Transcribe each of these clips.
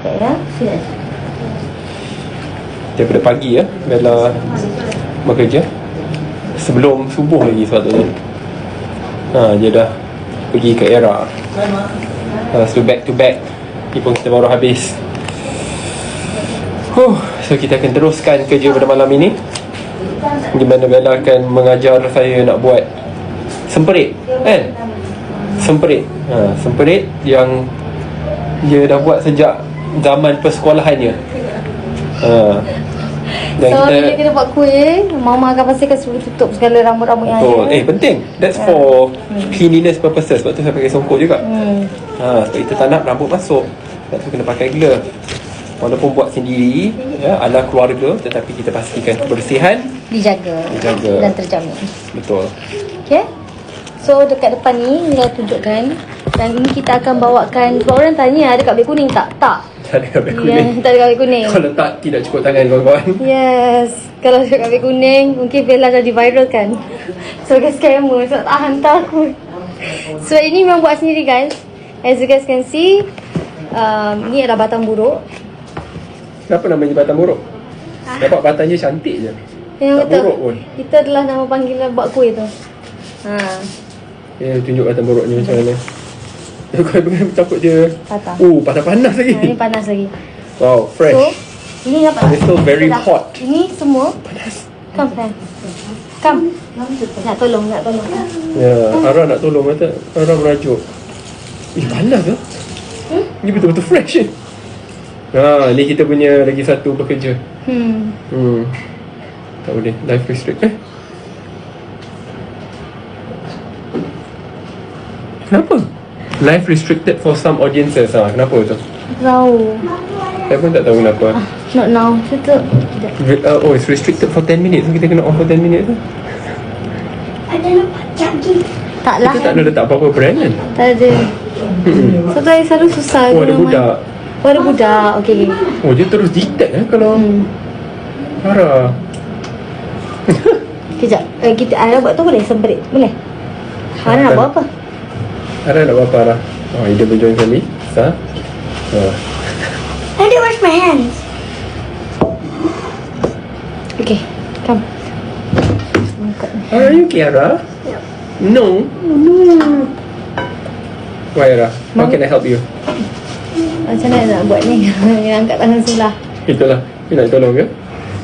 Ya, serius. Daripada pagi ya, Bella bekerja sebelum subuh lagi sepatutnya. Dia dah pergi ke Era. So back to back, pun kita baru habis. So kita akan teruskan kerja pada malam ini, di mana Bella akan mengajar saya nak buat semperit, kan? Semperit semperit yang dia dah buat sejak zaman persekolahannya. Dan so bila kita buat kuih, Mama akan pastikan suruh tutup segala rambut-rambut yang ada. Penting. That's for cleanliness purposes. Sebab tu saya pakai songkok juga. Sebab kita tak nak rambut masuk. Sebab tu kena pakai glove. Walaupun buat sendiri ala keluarga, tetapi kita pastikan kebersihan dijaga dan terjamin. Betul. Okay. So dekat depan ni kita tunjukkan. Dan ini kita akan bawakan. Sebab orang tanya ada kat beg kuning tak? Tak. Tak ada kat beg kuning. Tak ada kat beg kuning. Kalau tak, tidak cukup tangan kawan-kawan. Yes. Kalau ada kat beg kuning, mungkin Bella dah diviralkan sebagai scammer. Sebab tak hantar aku. So ini memang buat sendiri guys. As you guys can see, ni adalah batang buruk. Kenapa namanya batang buruk? Nampak batangnya cantik je. Yang tak buruk pun. Kita adalah nama panggilan buat kuih tu. Tunjuk batang buruknya macam mana. Kau pengen takut dia patah. Panas lagi. Ini panas lagi. Wow, fresh. So, ini nampak tak? It's still very hot. Ini semua panas. Come friend. Come. Nak tolong. Ya, Ara nak tolong kata. Ara merajuk. Panas ke? Ni betul-betul fresh ni. Ni kita punya lagi satu pekerja. Tak boleh. Life restrict Kenapa? Life restricted for some audiences. Kenapa tu? Tahu. Saya pun tak tahu kenapa. Not now. Tutup. It's restricted for 10 minutes. So kita kena off for 10 minutes tu. Ada nampak lagi. Taklah. Kita tak ada letak apa-apa brand kan? Tak ada. So tadi selalu susah. Ada budak. Ada budak. Okay. Dia terus detect kalau Farah. Kejap. Kita Ara buat tu boleh? Semperit? Boleh? Ara nak buat apa? Ara nak buat apa Ara? Ida berjoin kami. Sah. I didn't wash my hands. Okay. Come. Are you okay Ara? Yep. No. Why Ara? How can I help you? Macam mana nak buat ni? Yang angkat tangan sebelah. Itulah. You nak tolong ke?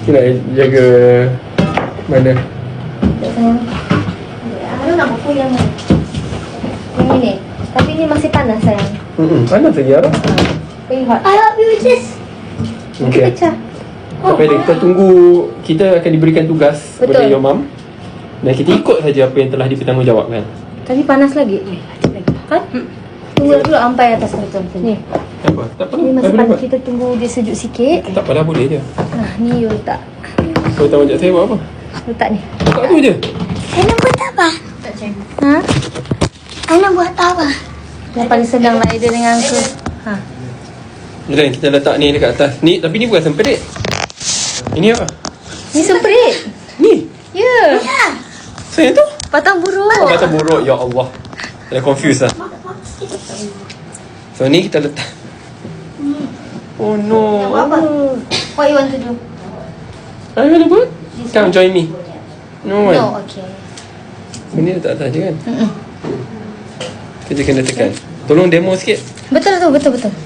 You nak jaga mana? Ara nak buku yang ni. Yang ini. Tapi ni masih panas sayang. Panas lagi Ara. Very hot. I help you with this. Okay. Sampai kita tunggu. Kita akan diberikan tugas oleh your mum. Dan kita ikut saja apa yang telah dipertanggungjawabkan. Tapi panas lagi. Kan? Tunggu dulu ampai atas macam ni. Tak apa. Ni masih panas. Kita tunggu dia sejuk sikit. Tak apalah, boleh je. Ni you letak. Kau tahu ajak saya buat apa? Letak ni. Letak tu je. Ana buat apa? Ana buat apa? Yang paling senang lah dia dengan aku. Jangan kita letak ni dekat atas. Ni, tapi ni bukan semperit. Ini apa? Ni semperit. Ni? Ya. So yang tu? Batang buruk. Batang buruk, ya Allah. Dah confused lah. So ni kita letak. Oh no. Apa? What you want to do? I want to put? Come join me. No. No, okay. So ni letak atas je kan? Kita kena tekan. Tolong demo sikit. Betul.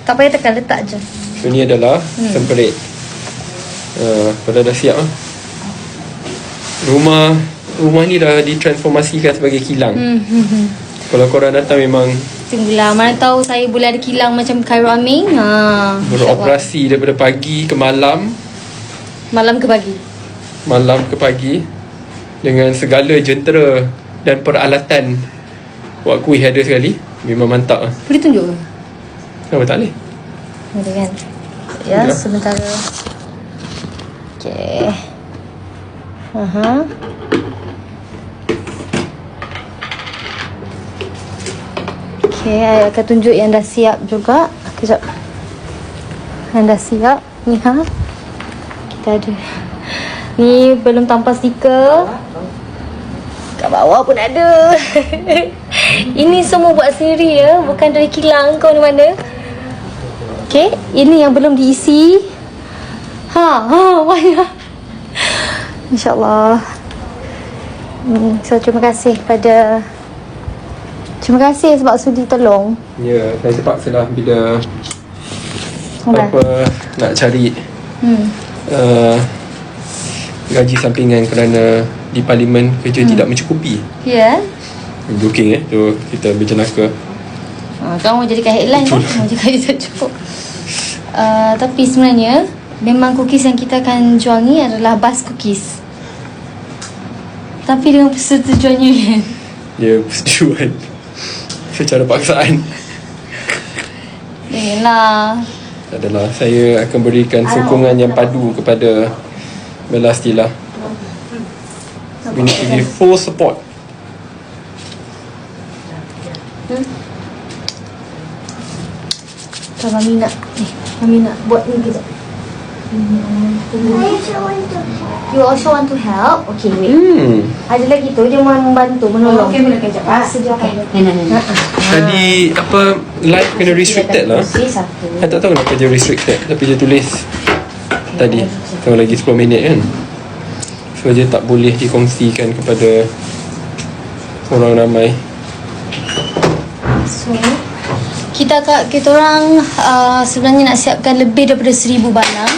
Tak payah tekan, letak je. So ni adalah semperit. Pada dah siap lah. Rumah ni dah ditransformasikan sebagai kilang. Kalau korang datang memang Tunggulah, mana tahu saya boleh ada kilang macam Cairo Aming. beroperasi daripada pagi ke malam. Malam ke pagi. Malam ke pagi. Dengan segala jentera dan peralatan buat kuih ada sekali. Memang mantap lah. Boleh tunjuk ke? Kenapa tak boleh? Boleh kan? Ya, sementara. Okay. Okay, saya akan tunjuk yang dah siap juga. Kejap. Yang dah siap. Ni kita ada. Ni belum tanpa stiker. Kat bawah pun ada. Ini semua buat sendiri ya. Bukan dari kilang kau ni mana. Okay, ini yang belum diisi. Banyak. InsyaAllah. So, terima kasih sebab sudi tolong. Ya, saya terpaksa lah bila Dah. nak cari gaji sampingan kerana di parlimen kerja tidak mencukupi. Ya. Joking tu kita berjenaka. Kamu jadikan headline kan? Kamu jadikan tak cukup. Tapi sebenarnya memang cookies yang kita akan jual ni adalah bus cookies. Tapi dengan persetujuannya kan? Ya, persetujuan secara paksaan. Yalah. Adalah saya akan berikan sokongan yang padu kepada Bella Stila. We need to give full support. Mami nak buat ni kejap. You also want to help? Okay, wait. Ada lagi tu, dia mau membantu, menolong. Okey, boleh kejap. Sediakan. Tadi apa live kena restricted lah. Satu. Saya tak tahu kenapa dia restricted, tapi dia tulis tadi kalau lagi 10 minit kan. So dia tak boleh dikongsikan kepada orang ramai. So, kita orang sebenarnya nak siapkan lebih daripada 1,000 balang.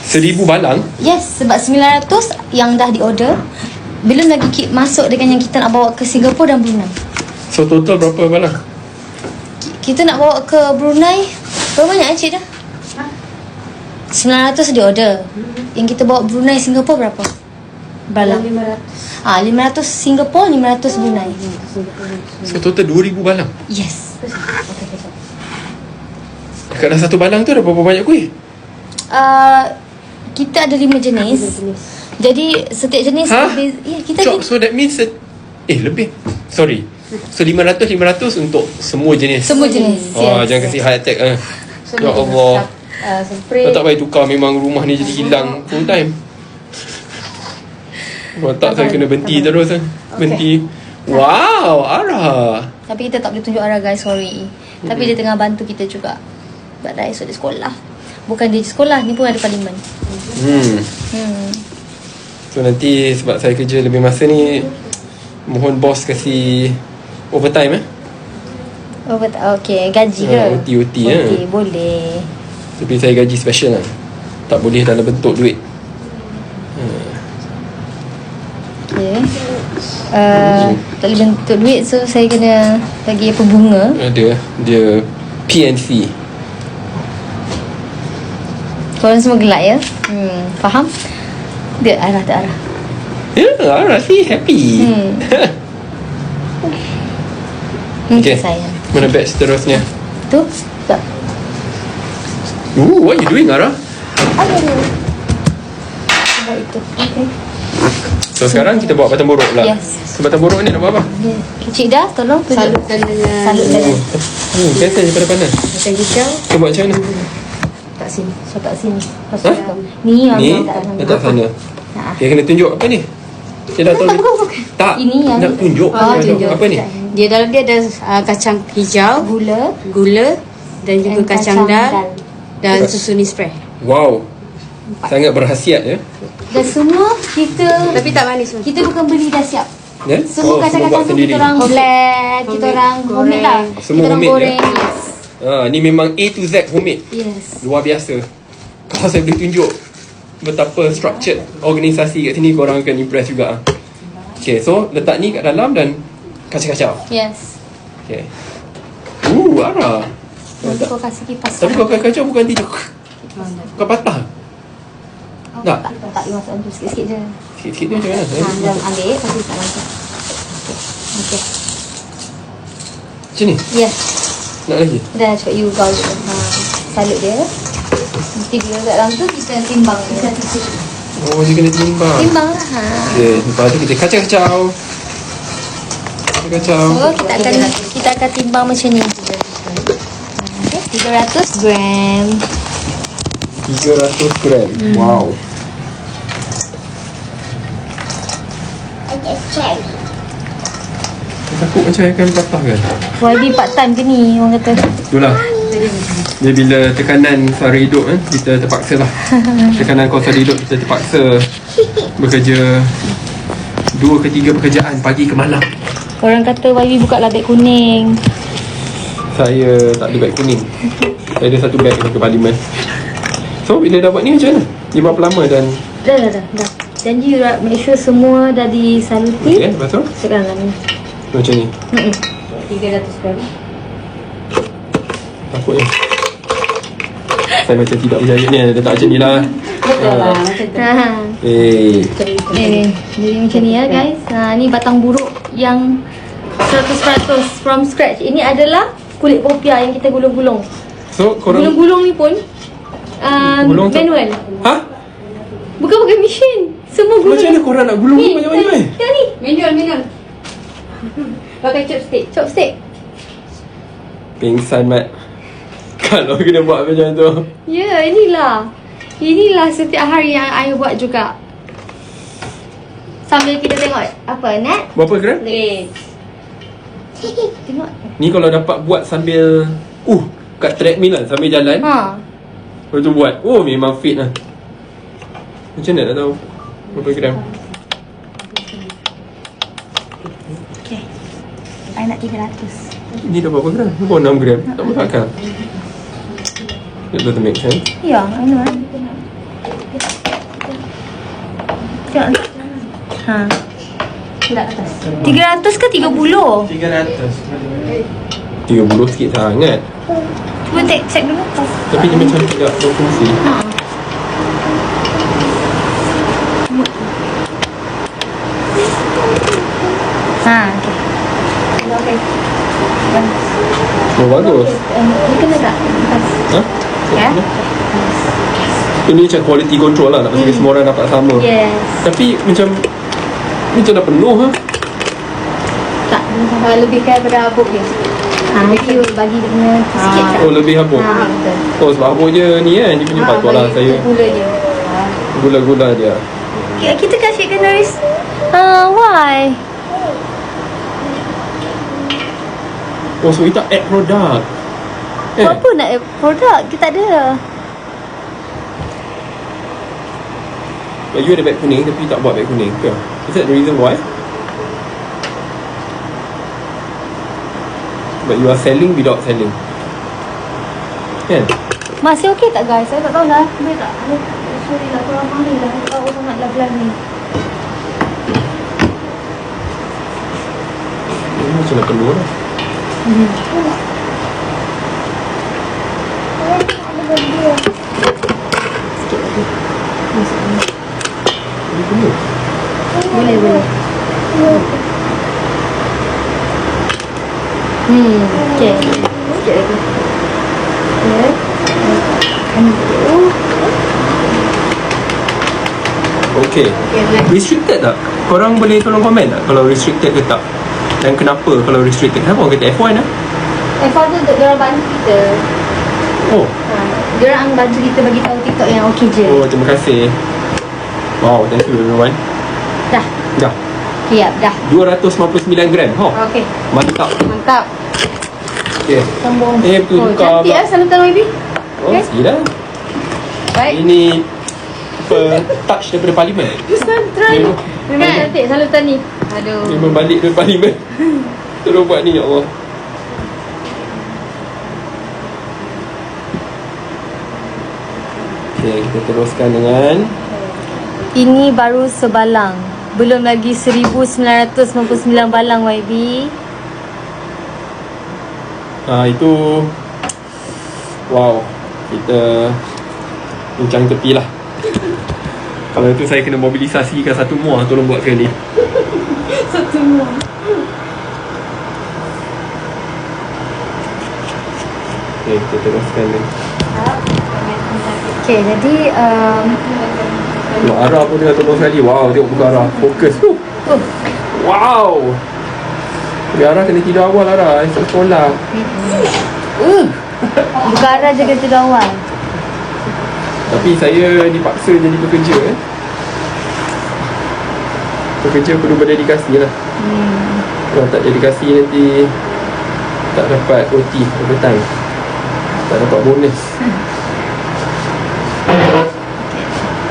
1,000 balang? Yes, sebab 900 yang dah diorder. Belum lagi masuk dengan yang kita nak bawa ke Singapura dan Brunei. So total berapa balang? Kita nak bawa ke Brunei, berapa banyak cik dah? 900 diorder. Yang kita bawa Brunei Singapura berapa? Balang 500. 500 Singapura, 500 Brunei. So total 2,000 balang. Yes. Dekat dalam satu balang tu ada berapa banyak kuih? Kita ada 5 jenis. Jadi setiap jenis ya, kita Chop, so that means lebih. Sorry. So 500 untuk semua jenis. semua jenis. Jangan kasih high attack ya Allah. Spray. Kalau tak payah tukar, memang rumah ni jadi hilang full time. Otak saya kena berhenti terus Berhenti. Wow, Ara. Tapi kita tak boleh tunjuk arah guys, sorry. Tapi dia tengah bantu kita juga. Sebab dah esok dia sekolah. Bukan dia sekolah, ni pun ada parlimen. So nanti sebab saya kerja lebih masa ni, mohon bos kasih overtime Okay, gaji ke? OT Okay, boleh. Tapi saya gaji special lah. Tak boleh dalam bentuk duit. Okay. Tak boleh bentuk duit, so saya kena bagi apa bunga. Dia PNC. Korang semua gelak ya? Faham? Dia arah tak arah. Ya, Ara sih happy. Okay, sayang. mana batch seterusnya? Tu? Tak. What you doing, Ara? Sebab itu. Okay. So sekarang kita bawa batang borok pula. Yes. So batang borok ni nak buat apa? Cik dah, tolong tunjuk. Salutkan dengan Biasa daripada panas. macam hijau. Kita buat macam mana? Tak sini. So tak sini. Ni Ni letak sana. Dia kena tunjuk apa ni? Dia dah tahu. Bukan. Tak. Ini yang nak tunjuk. Tunjuk. Apa ni? Dia dalam dia ada kacang hijau, gula dan juga kacang dal dan susu ni spray. Wow. Sangat berkhasiat ya. Dan semua kita, Tapi tak manis pun. kita bukan beli dah siap. Ya? Semua semua kacang-kacang buat tu sendiri. kita orang blend, kita orang homemade lah. Semua kita orang homemade, goreng. Yes. Ni memang A to Z homemade. Yes. Luar biasa. Kalau saya boleh tunjuk betapa structured organisasi kat sini, korang akan impress juga. Okay, so letak ni kat dalam dan kacau-kacau. Yes. Okay. Ara. Nanti kau kasih kipas. Tapi kau kacau bukan tidak. Kau patah. Tak. Tak, you masuk tu sikit-sikit je. Sikit-sikit tu macam mana? Dalam ambil, lepas tu tak langsung. Okay. Macam ni? Yes. Nak lagi? Dah cakap you kau je. Salut dia. Nanti dia kat dalam tu kita timbang dia. Oh, dia kena timbang. Timbang lah. Okay, lepas tu kita kacau-kacau. Kacau. So kita akan timbang macam ni. Okay, 300 gram. 300 gram. Wow. Takut macam akan patah kan? YB part time ke ni orang kata. Itulah. Dia bila tekanan sara hidup kita terpaksa lah. Tekanan kos sara hidup kita terpaksa bekerja 2 ke 3 pekerjaan pagi ke malam. Orang kata YB buka lah beg kuning. Saya tak ada beg kuning. Saya ada satu beg ke parlimen. So bila dah buat ni macam mana? Dia berapa lama dan Dah. Janji make sure semua dah disaluti. okay, lepas tu Sekarang lah ni. macam ni. 300 gram. Takutnya saya macam tidak berjaya ni. Dia tak macam ni lah. Betul lah, macam tu. Ni. Jadi macam ni ya guys. Ni batang buruk yang 100% from scratch. Ini adalah kulit popia yang kita gulung-gulung. So korang Gulung-gulung ni pun gulung tu- manual. Ha? Bukan pakai mesin. Semua gulung. Macam mana korang nak gulung Ni, banyak-banyak ni? tengok ni. Manual. Pakai chopstick. Chopstick. Pingsan Mat. Kalau kena buat macam tu. Ya, inilah setiap hari yang I buat juga. Sambil kita tengok apa Nat? Berapa gram? Tengok. Ni kalau dapat buat sambil kat treadmill lah, sambil jalan. Lepas tu buat. Oh memang fit lah. Macam mana nak tahu berapa gram? Okay, I nak 300. Ni dah berapa gram? Ni baru 6 gram. Tak masuk akal. It doesn't make sense. Ya, I know. Tengok. Tidak atas. 300 ke 30? 30 sikit sangat. Cuba check dulu. Tapi dia macam tidak berfungsi. Okay. Oh bagus. Ni kena tak? Atas. Ha? Ya? Ini macam quality control lah. Nak bagi semua orang dapat sama. Yes. Tapi macam dah penuh ha? Tak, Lebih kaya pada habuk dia. Nanti bagi dia punya sikit tak? Oh lebih habuk. Betul. Oh sebab habuk je ni kan. Dia punya patut lah saya. Gula je. Gula-gula dia. Kita kasih kena why? Oh so kita add produk. Apa nak produk? Kita tak ada. You ada beg kuning tapi tak buat beg kuning ke? Is that the reason why? But you are selling without selling. Kan? Masih okey tak guys? Saya tak tahu lah. Boleh tak? Sorry lah, korang mahal lah. Tak tahu sangat lah belah ni. Ini macam dah penuh lah. Sekejap lagi. Ini penuh. Boleh. Okay. Sikit lagi. Okay. Okay. Restricted tak? Korang boleh tolong komen tak kalau restricted ke tak? Dan kenapa kalau restricted? Kenapa orang kata F1 lah? F1 tu untuk diorang bantu kita. Oh. Diorang bantu kita bagi tahu TikTok yang okey je. Oh, terima kasih. Wow, thank you everyone. Dah. Dah. Siap, dah. 259 gram. Okey. Mantap. Mantap. Okay. Sambung. Betul tukar. Cantik lah salutan YB. Oh, Okay. gila. Baik. Ini apa touch daripada parlimen. Try. Memang cantik salutan ni. Aduh. Memang balik dari parlimen. Terus buat ni ya Allah. Okay, kita teruskan dengan Ini baru sebalang. Belum lagi 1999 balang YB. itu wow, kita bincang tepi lah. Kalau itu saya kena mobilisasikan satu muah tolong buat sekali. Satu muah. Okay, kita teruskan ni. Okay, jadi Tengok arah pun dia tolong sekali. Wow, tengok buka arah. Fokus. Wow. Dia arah kena tidur awal arah. Esok sekolah. buka arah je kena tidur awal. Tapi saya dipaksa jadi pekerja Pekerja perlu berdedikasi lah. Kalau tak dedikasi nanti tak dapat OT overtime. Tak dapat bonus.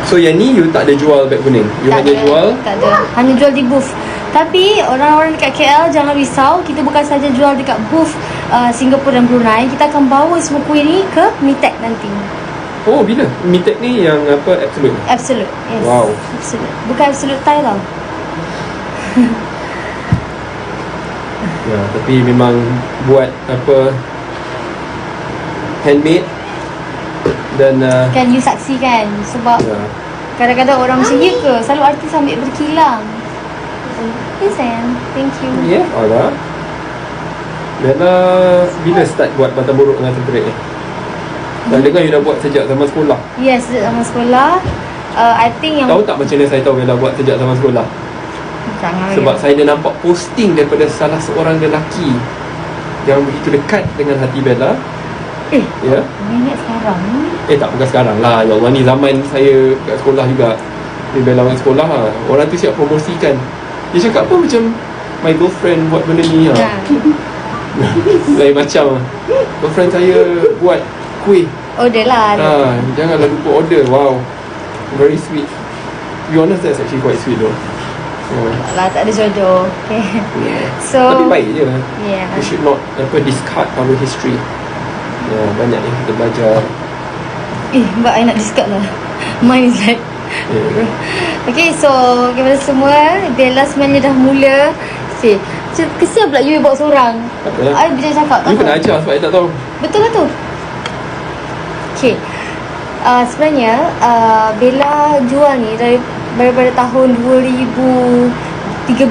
So yang ni you tak ada jual beg kuning. You Tak hanya ada, jual. tak ada. Hanya jual di booth. Tapi orang-orang dekat KL jangan risau. Kita bukan saja jual dekat booth Singapura dan Brunei. Kita akan bawa semua kuih ni ke Mitek nanti. Oh, bila? Mitek ni yang apa, Absolute? Absolute. Yes. Wow. Absolute. Bukan Absolute Thai tau. Ya, tapi memang buat apa, handmade. Dan Kan you saksikan. Sebab ya. kadang-kadang orang macam, ya ke? Selalu artis ambil berkilang. Yes, sayang. Thank you. Ya, ada. Bella bila start buat batang buruk dengan semperit ni? Dah dengar you dah buat sejak zaman sekolah. Yes, zaman sekolah. I think yang... Tahu tak macam mana saya tahu Bella buat sejak zaman sekolah? Jangan. Sebab saya dah nampak posting daripada salah seorang lelaki yang begitu dekat dengan hati Bella. Ya. Ingat sekarang ni. Tak, bukan sekarang lah. Ya Allah, ni zaman saya kat sekolah juga. Dia Bella main sekolah lah. Orang tu siap promosikan. Dia cakap apa macam, my girlfriend buat benda ni lah. Lain macam girlfriend saya buat kuih. Order lah. Janganlah lupa order. Wow, very sweet. To be honest, that's actually quite sweet though. Lah, tak ada jodoh. Okay. So, tapi baik je. Yeah. We should not discard our history. Banyak yang kita belajar. Mbak, I nak discard lah. Mine is like Okay, so kepada semua, Bella sebenarnya dah mula. Kesian pula you bawa seorang. Tak apalah. I bila cakap You kena ajar sebab I tak tahu. Betul lah tu. Okay, sebenarnya Bella jual ni daripada tahun 2013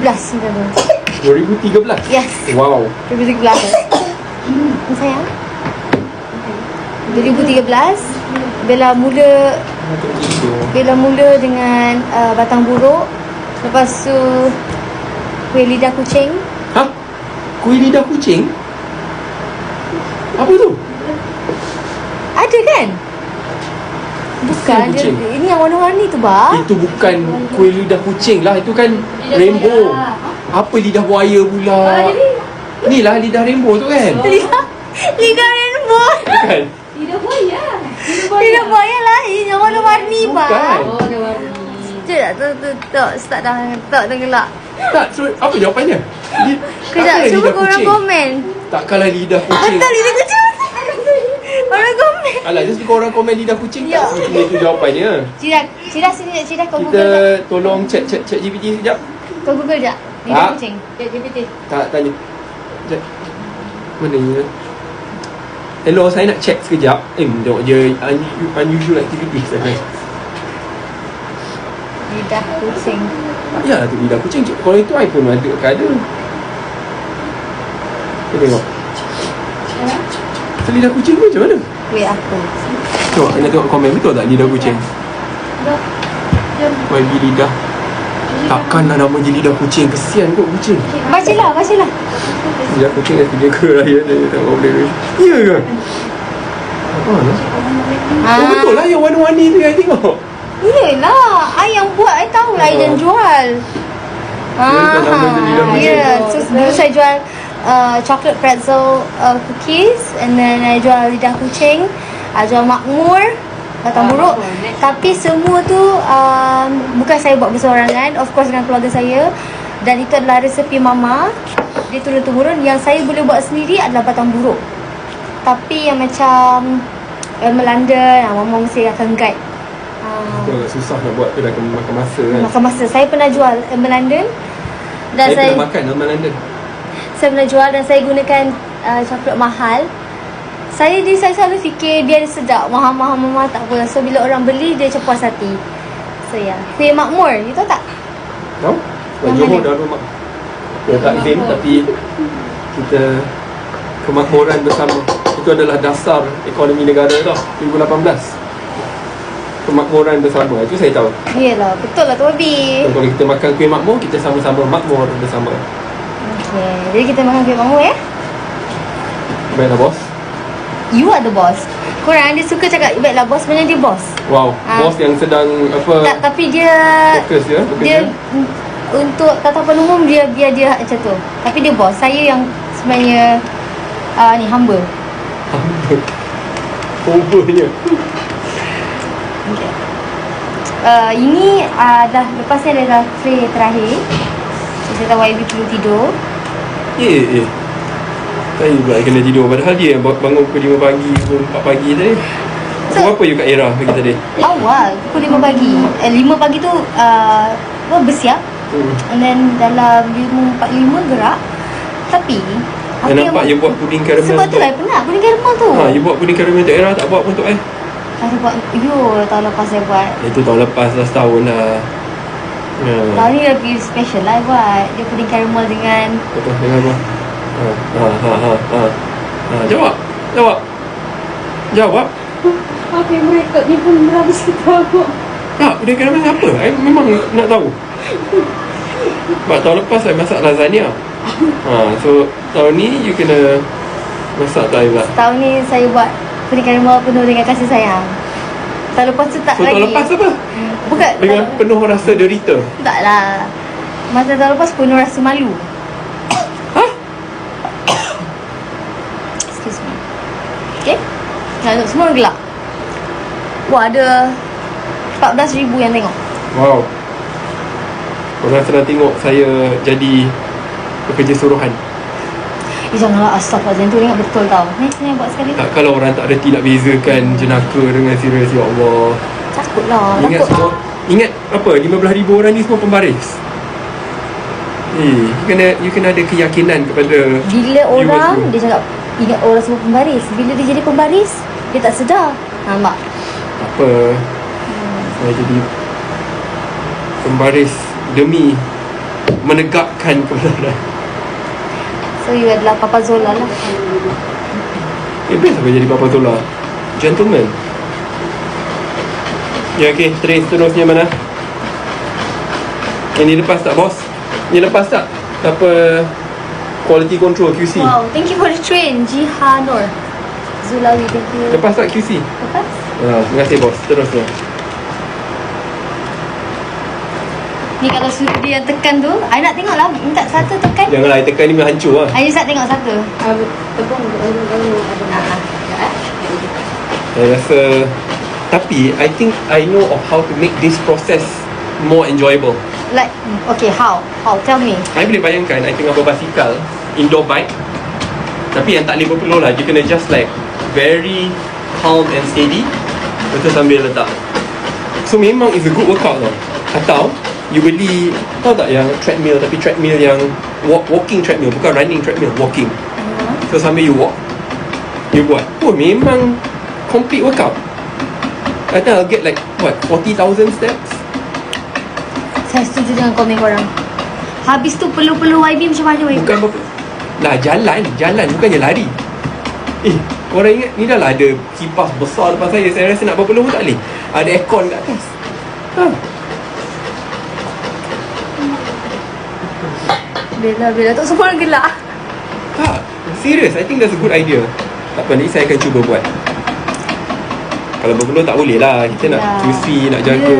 macam tu. 2013? Yes. Wow. 2013. Sayang, 2013 Bella mula dengan batang buruk. Lepas tu kuih lidah kucing. Hah? Kuih lidah kucing? Apa tu? Ada kan? Bukan kucing. Ini yang warna-warni tu, bah. Itu bukan kuih lidah kucing lah. Itu kan rainbow. Apa lidah buaya pula? Ni lah lidah rainbow tu kan? Lidah rainbow. Bukan? Lidah buaya lain yang warna-warni, bah. Bukan. Sekejap, tak start dah. Tak tenggelak. Tak, so apa jawapannya? Kejap, cuba korang komen. Takkanlah lidah kucing. Betul lidah kucing. Orang komen. Alah, just because orang komen lidah kucing tak semestinya itu jawapannya. Cira sini, Cira kau Kita Google tak? tolong cek GPT sekejap. Kau Google sekejap. Lidah Tak. kucing. GPT. Tak, tanya. Sekejap. Mana ya? Hello, saya nak check sekejap. Tengok je unusual activities. Lidah kucing. Ya, tu lidah kucing. Kalau itu iPhone ada kan ada. Kita tengok. So, lidah kucing tu macam mana? Wait aku. Tengok, kena tengok komen. Betul tak lidah kucing? YB lidah. Takkanlah nama je lidah kucing. Kesian kot kucing. Bacalah. Lidah kucing dah 3 ke raya. Dia tengok boleh. Ya ke? Oh betul lah yang warna-warni tu yang I tengok. Yelah, I yang buat, I tahu lah I yang jual. nama je lidah kucing. Ya, so dulu saya jual chocolate pretzel cookies. And then I jual lidah kucing. I jual makmur, batang buruk. Tapi semua tu bukan saya buat bersorangan. Of course dengan keluarga saya. Dan itu adalah resepi mama. Dia turun-temurun. Yang saya boleh buat sendiri adalah batang buruk. Tapi yang macam Melanda, mama mesti akan guide. Itu agak susah nak buat tu, dah kena makan masa kan. Makan masa. Saya pernah jual London. Dan saya pernah makan Alma London. Saya pernah jual dan saya gunakan coklat mahal. Saya selalu fikir biar dia sedap. Mahal-mahal tak apa. So bila orang beli dia macam puas hati. So ya, kuih makmur, you tahu tak? Tahu? Sebab Johor dah rumah. Dia tak claim tapi kita kemakmuran bersama. Itu adalah dasar ekonomi negara tau, 2018. Kemakmuran bersama, itu saya tahu. Yelah, betul lah tu Wabi. Kalau kita makan kuih makmur, kita sama-sama makmur bersama. Okay, jadi kita makan kuih makmur ya. Baiklah bos. You are the boss. Korang dia suka cakap baiklah bos, sebenarnya dia bos. Wow, bos yang sedang apa? Tak, tapi dia fokus ya, dia untuk tatapan umum dia biar dia macam tu. Tapi dia bos. Saya yang sebenarnya ni humble. Overnya. Okay. Ini dah lepas ni adalah tray terakhir. So, saya tahu YB perlu tidur. Saya pula kena tidur. Padahal dia yang bangun pukul 5 pagi, pukul 4 pagi tadi. Pukul berapa you kat Era pagi tadi? Awal pukul 5 pagi. 5 pagi tu bersiap. And then dalam 5.45 gerak. Tapi Yang nampak you buat puding karamel. sebab tu lah penat puding karamel tu. You buat puding karamel untuk Era, tak buat pun untuk Saya buat tahun lepas saya buat. Itu tahun lepas dah setahun lah. Tahun ni lebih special lah buat. Dia puding karamel dengan Betul, dengan apa? Jawab. Apa yang merekod ni pun berapa tahu. Tak, puding karamel apa? I memang nak tahu. Sebab tahun lepas saya masak lasagna. So tahun ni you kena masak tak pula. tahun ni saya buat puding karamel penuh dengan kasih sayang. Tahun lepas tu tak So lagi. tahun lepas apa? Bukan. Dengan penuh rasa derita. Tak lah. Masa tahun lepas penuh rasa malu. Excuse me. Okay. Nak semua gelap. Wah, ada 14,000 yang tengok. Wow. Orang senang tengok saya jadi pekerja suruhan. Janganlah astagfirullahaladzim. Tu ingat betul tau. Ni saya buat sekali. Tak, kalau orang tak reti nak bezakan jenaka dengan serius, ya Allah. Takut lah. Ingat Takut. semua. Ingat apa? 15,000 orang ni semua pembaris. You kena ada keyakinan kepada Bila orang viewers tu. dia cakap ingat orang semua pembaris. Bila dia jadi pembaris, dia tak sedar. Nampak? Apa? Saya jadi pembaris demi menegakkan kebenaran. So you adalah Papa Zola lah. Best apa jadi Papa Zola? Gentleman. Ya, okay. Tray seterusnya mana? Ini lepas tak, bos? Ini lepas tak? Apa quality control QC? Wow, thank you for the train, Jihanur Zulawi, thank you. Lepas tak QC? Lepas? Terima kasih, bos. Seterusnya. Ni kalau suruh dia yang tekan tu, I nak tengok lah. Minta satu tekan. Janganlah, I tekan ni memang hancur lah. I just nak tengok satu. Tepung Saya rasa, tapi I think I know of how to make this process more enjoyable. Like, okay, how? How? Tell me. I boleh bayangkan I tengah berbasikal indoor bike, tapi yang tak boleh berpeluh lah. You kena just like very calm and steady. Lepas tu sambil letak. So memang is a good workout tau. Atau you beli, tahu tak yang treadmill, tapi treadmill yang walking treadmill, bukan running treadmill, walking. So sambil you walk, you buat. Oh memang complete workout. I think I'll get like what, 40,000 steps. Saya setuju dengan komen korang. Habis tu perlu-perlu YB macam mana YB? Bukan berapa lah, jalan bukannya lari. Orang ingat ni dah lah ada kipas besar depan saya. Saya rasa nak berpeluh pun tak boleh. Ada aircon kat atas. Bela tu semua gelak. Tak, serious, I think that's a good idea. Tak apa, nanti saya akan cuba buat. Kalau berpeluh tak boleh lah. Kita nak QC, nak jaga.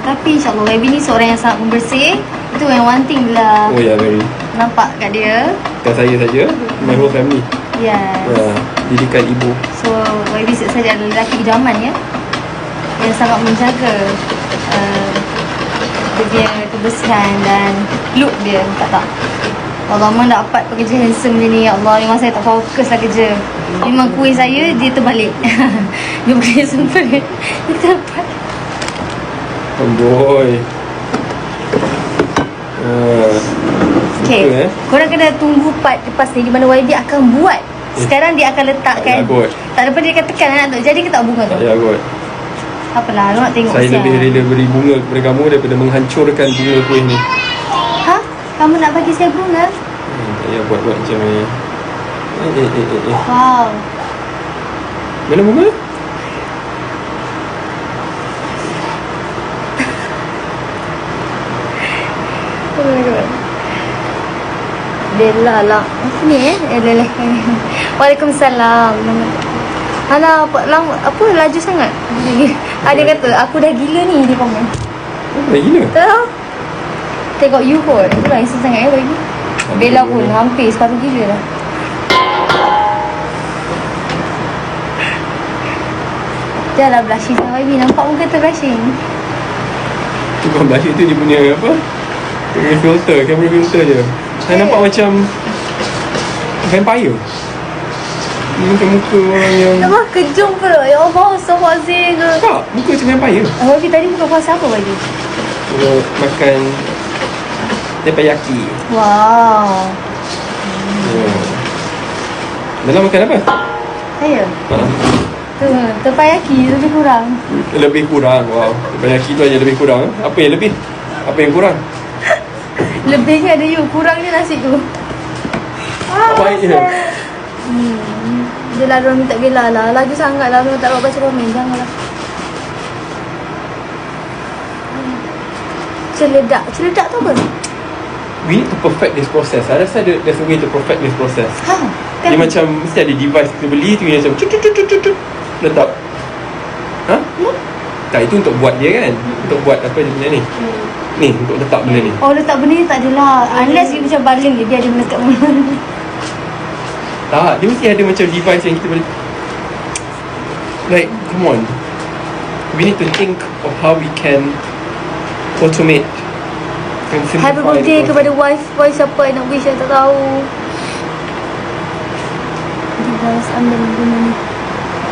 Tapi insyaAllah YB ni seorang yang sangat pembersih. Itu yang one thing bila Oh ya, very. nampak kat dia. Bukan saya saja, my whole family. Yes. Didikan ibu. So YB saja adalah lelaki idaman ya, yang sangat menjaga dia punya kebersihan dan look dia. Tak Allah, memang dapat pekerja handsome macam ni. Ya Allah, memang saya tak fokus lah kerja. Memang kuih saya dia terbalik. Dia bukannya sempurna, dia terdapat. Oh boy. Okay, korang kena tunggu part lepas ni di mana YB akan buat. Sekarang dia akan letakkan. Tak lepas dia akan tekan anak tu. Jadi ke tak bunga tu? Tak payah kot. Apalah, lu nak tengok Saya siap. lebih rela beri bunga kepada kamu daripada menghancurkan bunga kuih ni. Ha? Kamu nak bagi saya bunga? Tak payah buat-buat macam ni. Wow. Mana bunga? Oh my god. Bella lah. Apa ni Bella. Waalaikumsalam. Alah, apa laju sangat. Ada kata aku dah gila ni dia komen. Dah gila? Tahu? Tengok you kot. Itulah yang sangat bagi. Bella pun hampir separuh gila lah. Janganlah blushing sama YB. Nampak muka tu blushing. Tu bukan blushing tu, dia punya apa, dia filter, camera filter je. Saya nampak macam vampire. Dia macam muka orang yang Nampak kejung pula. Ya Allah, Astaghfirullahaladzim. tak, muka macam vampire. YB tadi buka puasa apa YB? Dia makan teppanyaki. Wow. Dalam makan apa? Saya? Ha? Tu, teppanyaki lebih kurang. Lebih kurang. Wow, teppanyaki tu hanya lebih kurang. Apa yang lebih? Apa yang kurang? Lebihnya ada you, kurangnya nasi tu. Baiknya. Dia lah orang minta gila lah. Laju sangat lah. Orang tak dapat baca komen. Janganlah. Celedak. Celedak tu apa? We need to perfect this process. I rasa there's a way to perfect this process. Ha? Kan? Dia macam mesti ada device kita beli tu yang macam cut cut cut cut cut letak. Ha? Tak, itu untuk buat dia kan. Untuk buat apa dia punya ni. Ni untuk letak benda ni. Oh, letak benda ni tak adalah. Unless you macam baling je. Dia ada melekat mana. Tak, dia mesti ada macam device yang kita boleh. Like, come on. We need to think of how we can automate and simplify Happy birthday the kepada wife siapa yang nak wish yang tak tahu. Guys, ambil dunia ni.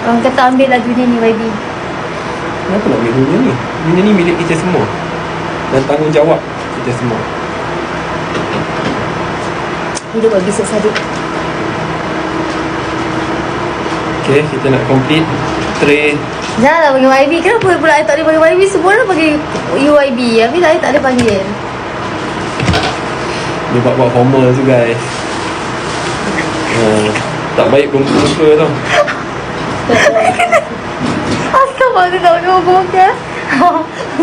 Orang kata ambil lah dunia ni YB. Kenapa nak ambil dunia ni? Dunia ni milik kita semua. Dan tanggungjawab kita semua. Hidup YB sadik. Okay, kita nak complete tray. Janganlah panggil YB. Kenapa pula I tak boleh panggil YB? Semua orang panggil UYB. Habis I tak boleh panggil. Dia buat formal tu guys. Tak baik belum tau. Astaghfirullah, dia tak boleh ngomong ke?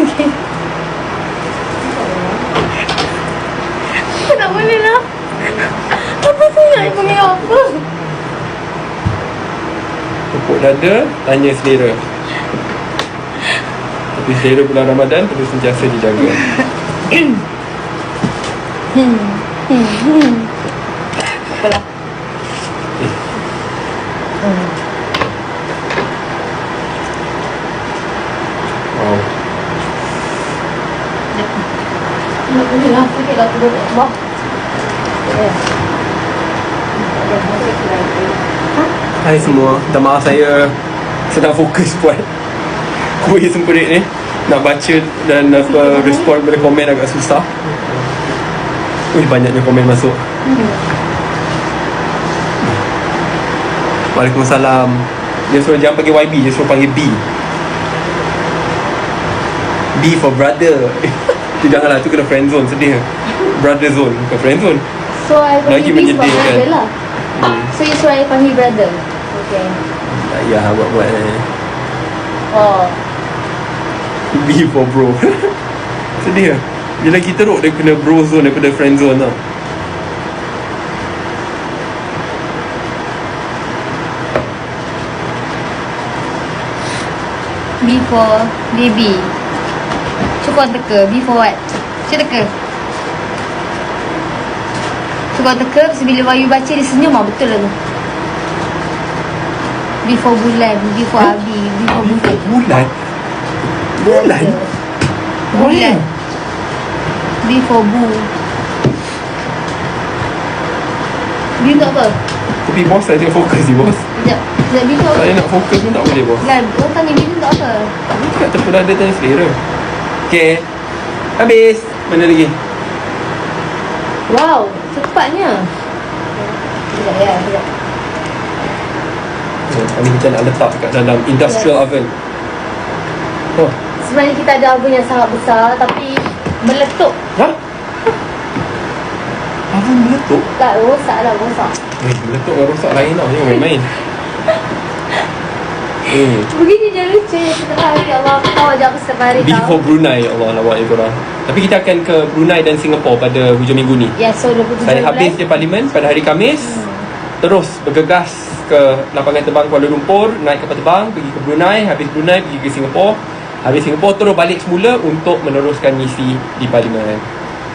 Okay. Tak boleh lah. Apa saya nak panggil apa? Tepuk dada, tanya selera. Tapi selera bulan Ramadan perlu sentiasa dijaga. Apalah. Wow. Tak boleh lah. Sakit lah perut kat bawah. Hai semua, minta maaf saya sedang fokus buat kuih semperit ni. Nak baca dan respon pada komen agak susah. Banyaknya komen masuk. Waalaikumsalam. Dia suruh jangan panggil YB, dia suruh panggil B. B for brother. Janganlah, tu kena friend zone, sedih. Brother zone, bukan friend zone. So I Lagi panggil B sebab menyedihkan. brother lah. So you suruh I panggil brother. Okay. Ya, buat-buat Oh. B for bro. Sedih lah. Dia lagi teruk dia kena bro zone daripada friend zone tau. B for baby. Cuba teka. B for what? Cuba teka. Cuba teka. Lepas bila Wayu baca dia senyum lah. Betul lah tu. B for bulan. B for Abi. B for bulan. Bulan? Bulan? Bulan. B for bu. B untuk apa? Tapi bos saya tengah fokus ni bos. Sekejap. Sekejap. B untuk apa? Saya nak fokus pun tak boleh bos. Lan, orang tanya B untuk apa? Ni kat tepuk dada tanya selera. Okay. Habis. Mana lagi? Wow. Cepatnya. Sekejap ya. Sekejap. Ni kita nak letak kat dalam industrial oven. Oh. Sebenarnya kita ada oven yang sangat besar tapi meletup. Ha? Oven meletup? Tak, rosak lah, rosak. Meletup dengan rosak lain tau. Jangan main-main. Begini je lucu ya kita hari Allah. Tahu aja apa setiap hari Before tahu. Brunei, Allah lawak ya korang. Tapi kita akan ke Brunei dan Singapura pada hujung minggu ni. Ya, so 27 Saya habis je parlimen pada hari Khamis. Terus bergegas ke lapangan terbang Kuala Lumpur, naik kapal terbang, pergi ke Brunei, habis Brunei pergi ke Singapura. Habis Singapura terus balik semula untuk meneruskan misi di parlimen.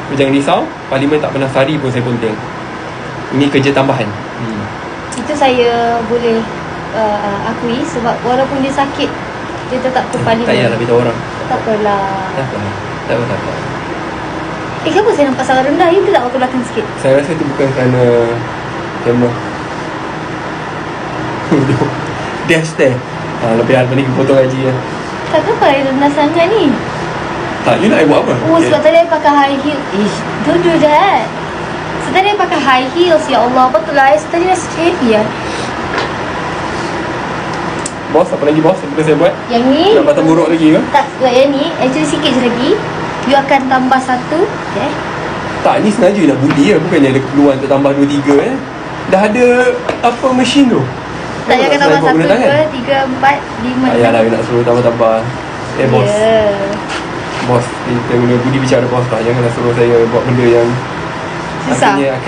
Tapi jangan risau, parlimen tak pernah sehari pun saya ponteng. Ini kerja tambahan. Itu saya boleh akui sebab walaupun dia sakit Dia tetap kepala. Tak payahlah beritahu orang. Tak apalah. Tak apa. Tak apa, tak apa. Kenapa saya nampak sangat rendah? You tak waktu belakang sikit. Saya rasa itu bukan kerana kamera. Dash there. Lebihan ni potong gaji lah. Tak kenapa rendah sangat ni? Tak, you nak I buat apa? Oh, sebab tadi I pakai high heel. Don't do that. Sebab tadi I pakai high heels. Ya Allah, betul lah. Sebab tadi rasa heavy lah. Bos, apa lagi bos? Apa saya buat? Yang ni Nak batang buruk lagi ke? tak, sebab yang ni actually sikit je lagi. You akan tambah satu. Okay. Tak, ni sengaja nak bully lah. Bukannya ada keperluan untuk tambah 2-3 Dah ada apa mesin tu. Tak, you akan tambah Sniper 1, guna tangan? 2, 3, 4, 5. Tak payahlah, you nak suruh tambah-tambah. Bos. Yeah. Bos, kita guna budi bicara bos tak. Janganlah suruh saya buat benda yang Susah. akhirnya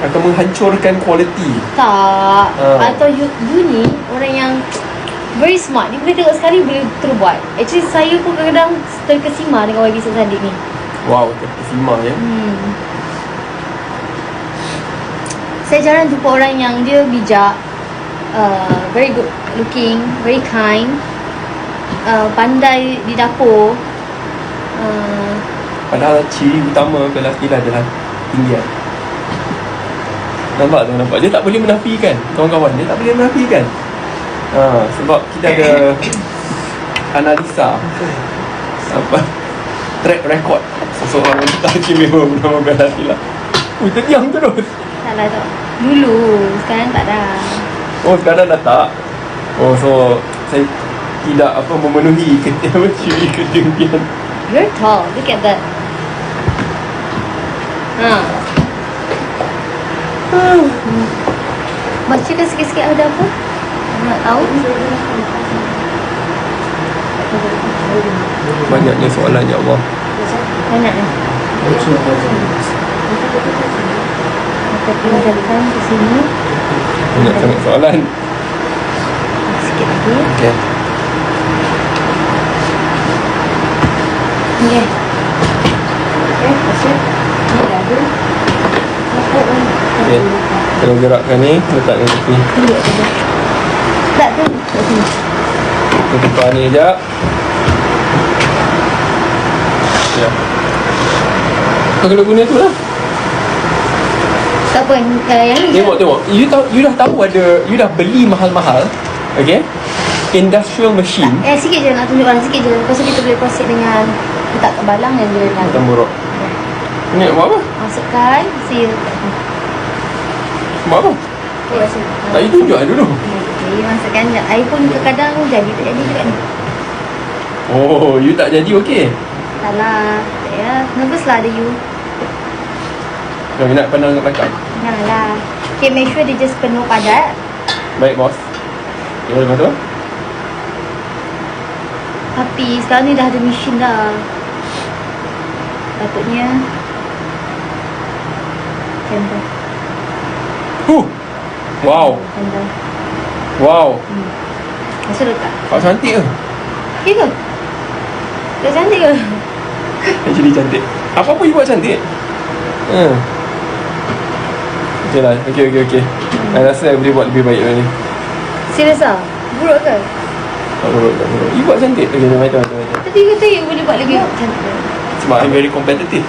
akan menghancurkan kualiti. Tak. Ah. Atau you ni orang yang very smart. Dia boleh tengok sekali boleh terus buat. Actually saya pun kadang-kadang terkesima dengan YB Sadik ni. Wow, terkesima ya. Saya jarang jumpa orang yang dia bijak, very good looking, very kind, pandai di dapur. Padahal ciri utama lelaki lah adalah tinggian. Nampak tu, nampak. Dia tak boleh menafikan. Kawan-kawan, dia tak boleh menafikan. Sebab kita ada analisa apa track record seseorang wanita istimewa bernama Bella Sheila. Terdiam terus. Taklah tak. Dulu, sekarang tak dah. Oh, sekarang dah tak. Oh, so saya tidak memenuhi ciri ketinggian. You're tall. Look at that. Bacakan sikit-sikit ada apa? Nak tahu? Banyaknya soalan, ya Allah. Banyak ni. Kita tinggalkan ke sini. Banyak sangat soalan. Sikit lagi. Okay. Okay. Okay, pasal. Ni dah ada. Okay. Kalau gerakkan ni, letak kat tepi. Tunjuk saja. Tak tu. Kat sini. Kita tukar ni sekejap. Ya. Kau kena guna tu lah. Tak apa. Yang ni. Tengok. You dah tahu ada, you dah beli mahal-mahal. Okay. Industrial machine. Sikit je nak tunjuk orang. Sikit je. Lepas tu kita boleh proceed dengan letak kat balang dan dia dah. Hitam buruk. Ni nak buat apa? Masukkan. Seal. Buat apa? Tak, you tunjuk lah dulu. Okay, masukkan. Air pun kadang jadi tak jadi juga ni. Oh, you tak jadi okey. Tak lah. Tak ya. Nervous lah ada you. Kau nak pandang kat belakang. Janganlah. Okay, make sure dia just penuh padat. Baik, bos. Okay, lepas tu? Tapi sekarang ni dah ada mesin dah. Patutnya candle. Wow. Candle. Wow. Masuk letak. Kau cantik ke? Okay ke? Tak cantik ke? Actually cantik. Apa pun you buat cantik. Okay lah. Okay. I rasa I boleh buat lebih baik lah ni. Serius lah? Buruk ke? Tak buruk. You buat cantik. Okay, macam. Tapi kata you boleh buat lagi cantik. Sebab I'm very competitive.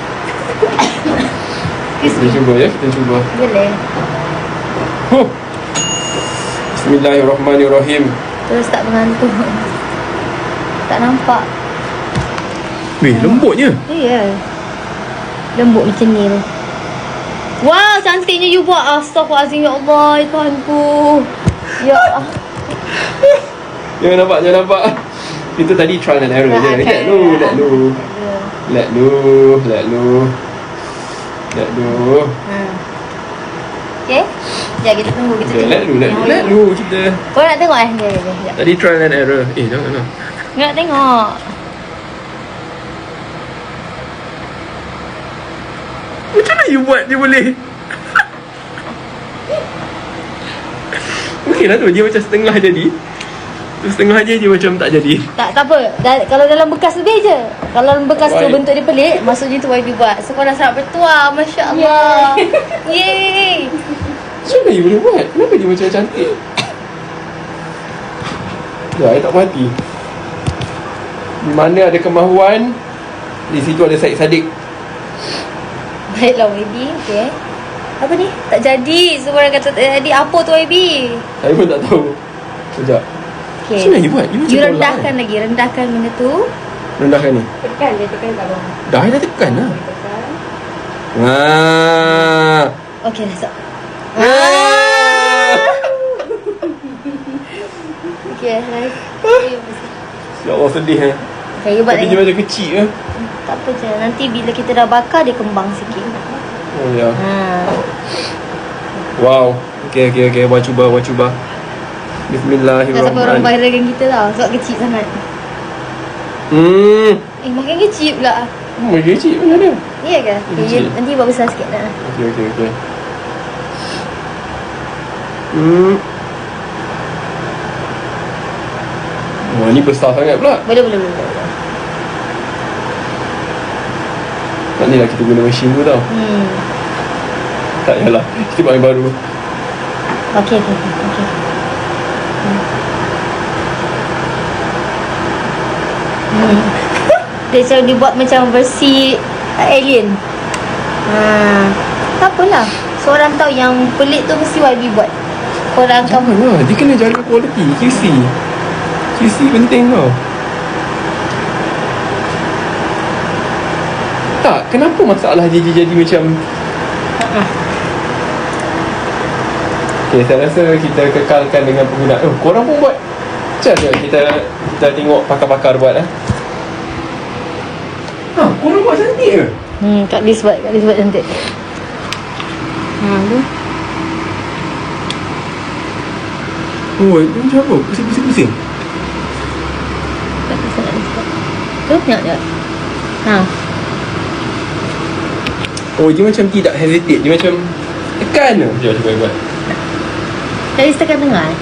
Kita cuba ya. Kita cuba. Boleh. Bismillahirrahmanirrahim. Terus tak mengantuk. Tak nampak. Weh, lembutnya. Ya. Lembut macam ni tu. Wow, cantiknya you buat. Astaghfirullahaladzim, ya Allah, ya Tuhanku. Ya Allah. Jangan nampak. Itu tadi trial and error je. Let lu. Okay. Sekejap kita tunggu. Kita tengok. Let lu kita. Kau nak tengok Sekejap. Tadi trial and error. Janganlah. Nak tengok. Macam mana you buat dia boleh? Okey lah tu. Dia macam setengah jadi. Tu setengah je macam tak jadi. Tak apa. Kalau dalam bekas lebih je. Kalau dalam bekas tu bentuk dia pelik, maksudnya tu YB buat. So kau dah sangat bertuah. Masya Allah. Yeay. Macam mana you boleh buat? Kenapa dia macam cantik? Ya, I tak mati. Di mana ada kemahuan, di situ ada Syed Saddiq. Baiklah YB. Okay. Apa ni? Tak jadi. Semua orang kata tak jadi. Apa tu YB? Saya pun tak tahu. Sekejap. Okay. Macam mana you buat? You macam You tolak, rendahkan lagi. Rendahkan benda tu. Rendahkan ni. Tekan dia, tekan kat bawah. Dah tekan lah. Tekan. Okay dah stop. Okay nice. Ya Allah sedih eh. Okay, you buat Tapi lagi. dia macam kecil eh. Tak apa je. Nanti bila kita dah bakar, dia kembang sikit. Oh ya. Ha. Wow. Okay. Buat cuba. Dah sampai orang Bismillahirrahmanirrahim. viralkan kita lah. Sebab kecil sangat. Makin kecil pula. Macam kecil macam mana? Ya ke? Kecil. Nanti buat besar sikit lah. Okay. Wah, ni besar sangat pula. Boleh. Tak ni lah kita guna mesin tu tau. Tak yalah. Kita buat yang baru. Okay. Dia macam dibuat macam versi alien. Tak apalah. Seorang tahu yang pelik tu mesti YB buat. Korang kamu. Jangan lah. Dia kena jaga kualiti. QC penting tau. Tak, kenapa masalah JJ jadi macam Okay, saya rasa kita kekalkan dengan penggunaan. Korang pun buat. Macam mana kita tengok pakar-pakar buat korang buat cantik ke? Kak Liz buat cantik. Tu. Oh, itu macam apa? Pusing-pusing. Tak kisah nak Liz buat. Tu, tengok. Oh, dia macam tidak hesitate. Dia macam tekan je. Cuba buat. Kak Liz tekan tengah.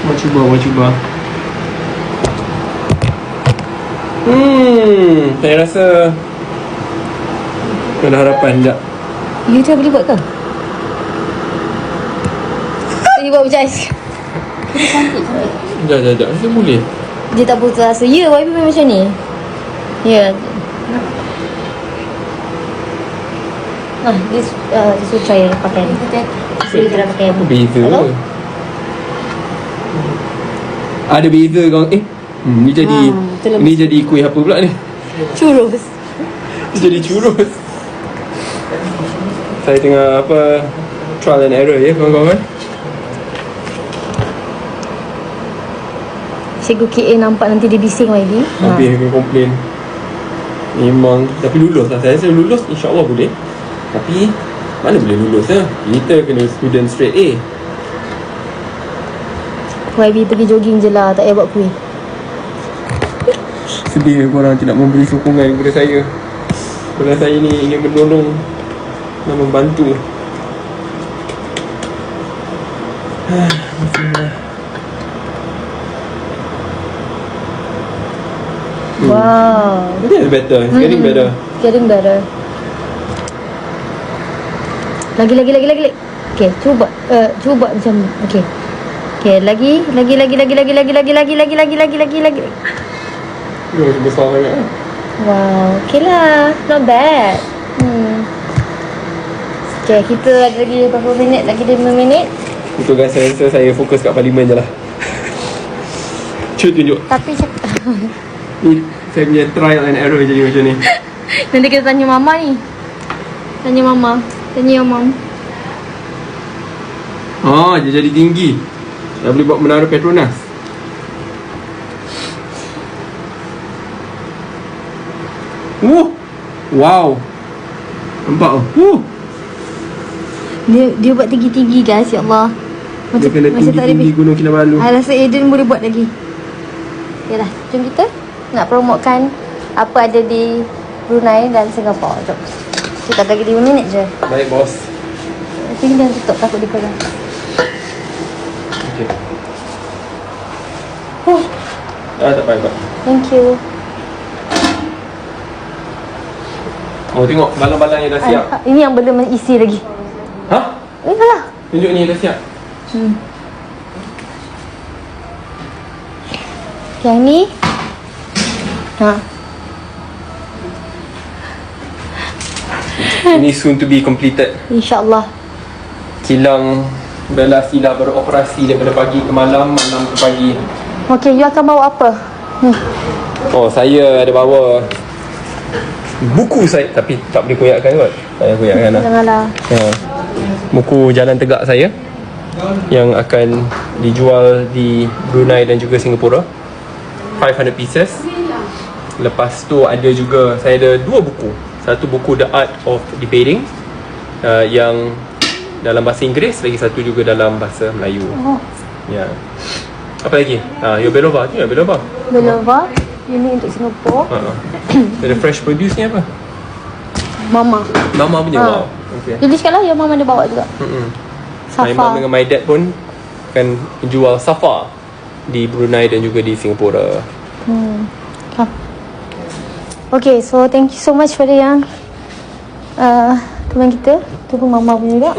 Mau cuba. Saya rasa ada harapan. Sekejap. You dah boleh buat ke? Dia buat macam ais. Sekejap. Saya boleh. Dia tak putus asa. Ya, YB memang macam ni. Ya. This try pakai ni. Dia try pakai Apa beza? Hello? Ada beza kau. Ni jadi itulah ni jadi kuih apa pula ni? Churros. Dia jadi churros. Saya tengah trial and error ya kawan-kawan. Cikgu KA nampak nanti dia bising YB. Habis akan komplain. Memang. Tapi lulus lah. Saya rasa lulus insyaAllah boleh. Tapi mana boleh lulus ya? Kita kena student straight A. YB pergi jogging je lah. Tak payah buat kuih. Sedih korang tidak memberi sokongan kepada saya. Kerana saya ni ingin menolong dan membantu. Wow. I think it's better. It's getting better. Getting better. Lagi. Okay, cuba buat macam ni. Okay, lagi. Macam besar sangat. Wow, okay lah. Not bad. Okay, kita ada lagi berapa minit? Lagi 5 minit. Itu guys, saya rasa saya fokus kat parlimen je lah. Cuba tunjuk. Tapi Ni saya punya trial and error jadi macam ni. nanti kita tanya mama ni. Tanya your mom. Dia jadi tinggi. Dah boleh buat menara Petronas. Wow. Nampak tu? Dia buat tinggi-tinggi guys, ya Allah. Dia kena tinggi-tinggi Gunung Kinabalu. I rasa Aiden boleh buat lagi. Yalah, jom kita nak promotekan apa ada di Brunei dan Singapura. Jom. Kita lagi 5 minit je. Baik bos. Tapi jangan tutup, takut dipegang. Okay. Tak payah. Thank you. Tengok balang-balang yang dah siap. Ini yang belum isi lagi. Ha? Ini lah. Tunjuk ni dah siap. Yang ni. Ini soon to be completed. InsyaAllah. Kilang Bella Sila beroperasi daripada pagi ke malam, malam ke pagi. Okay, you akan bawa apa? Oh, saya ada bawa buku saya, tapi tak boleh koyakkan kot. Tak payah koyakkan lah. Janganlah. Buku Jalan Tegak saya yang akan dijual di Brunei dan juga Singapura. 500 pieces. Lepas tu ada juga, saya ada 2 buku. Satu buku The Art of Debating yang dalam bahasa Inggeris, lagi satu juga dalam bahasa Melayu. Ya. Apa lagi? Your Belova. Tengok Belova. Belova. Ini untuk Singapura. Ada fresh produce ni apa? Mama. Mama punya. Wow. Okay. Jadi sekarang yang Mama dia bawa juga. My mom dengan my dad pun akan jual Safa di Brunei dan juga di Singapura. Okay, so thank you so much pada yang teman kita. Tu pun Mama punya juga.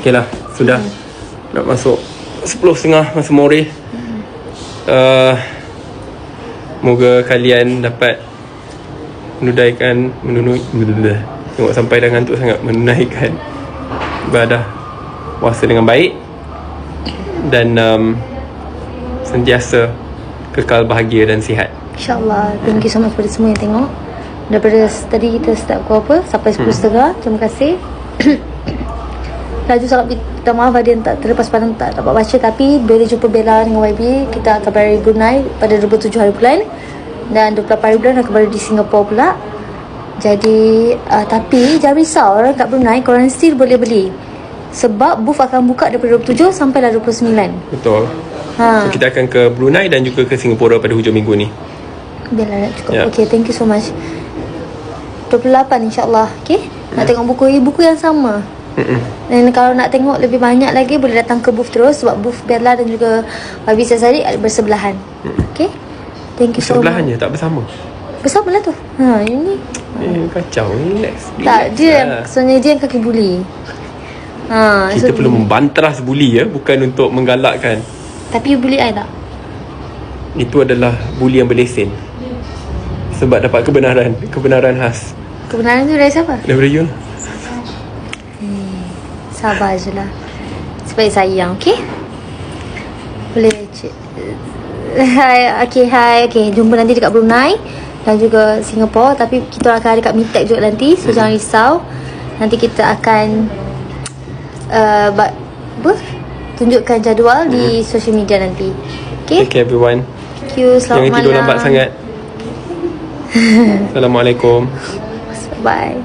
Okay lah, sudah nak masuk 10.30 masa Moreh. Moga kalian dapat tengok sampai dah ngantuk sangat, menunaikan ibadah puasa dengan baik dan sentiasa kekal bahagia dan sihat. InsyaAllah. Thank you so much pada semua yang tengok. Daripada tadi kita start pukul apa sampai 10.30. Terima kasih. Laju sangat minta maaf ada yang tak terlepas pandang, tak dapat baca. Tapi boleh jumpa Bella dengan YB. Kita akan berada di Brunei pada 27 hari bulan, dan 28 hari bulan akan berada di Singapura pula. Jadi tapi jangan risau, orang kat Brunei korang still boleh beli, sebab booth akan buka daripada 27 sampai 29. Betul. So, kita akan ke Brunei dan juga ke Singapura pada hujung minggu ni. Biarlah nak cukup. Okay, thank you so much. 28 insyaAllah. Okay, nak tengok buku yang sama. Dan kalau nak tengok lebih banyak lagi, boleh datang ke booth terus, sebab booth Bella dan juga YB Sazari bersebelahan. Okay, thank you so much. Bersebelahan je, tak bersama. Bersama lah tu. Ini kacau. Relax tak, dia sebenarnya dia yang kaki buli. Kita perlu membantras buli ya, bukan untuk menggalakkan. Tapi you bully I tak? Itu adalah buli yang berlesen, sebab dapat kebenaran khas. Kebenaran tu dari siapa? Daripada you lah. Sabar je lah, sebab sayang. Okay, boleh Okay, jumpa nanti dekat Brunei dan juga Singapura. Tapi kita akan ada kat Mitek juga nanti, so jangan risau. Nanti kita akan tunjukkan jadual di social media nanti. Okay, Take care everyone. thank you. Selamat Jangan tidur malam. lambat sangat. Assalamualaikum. Bye.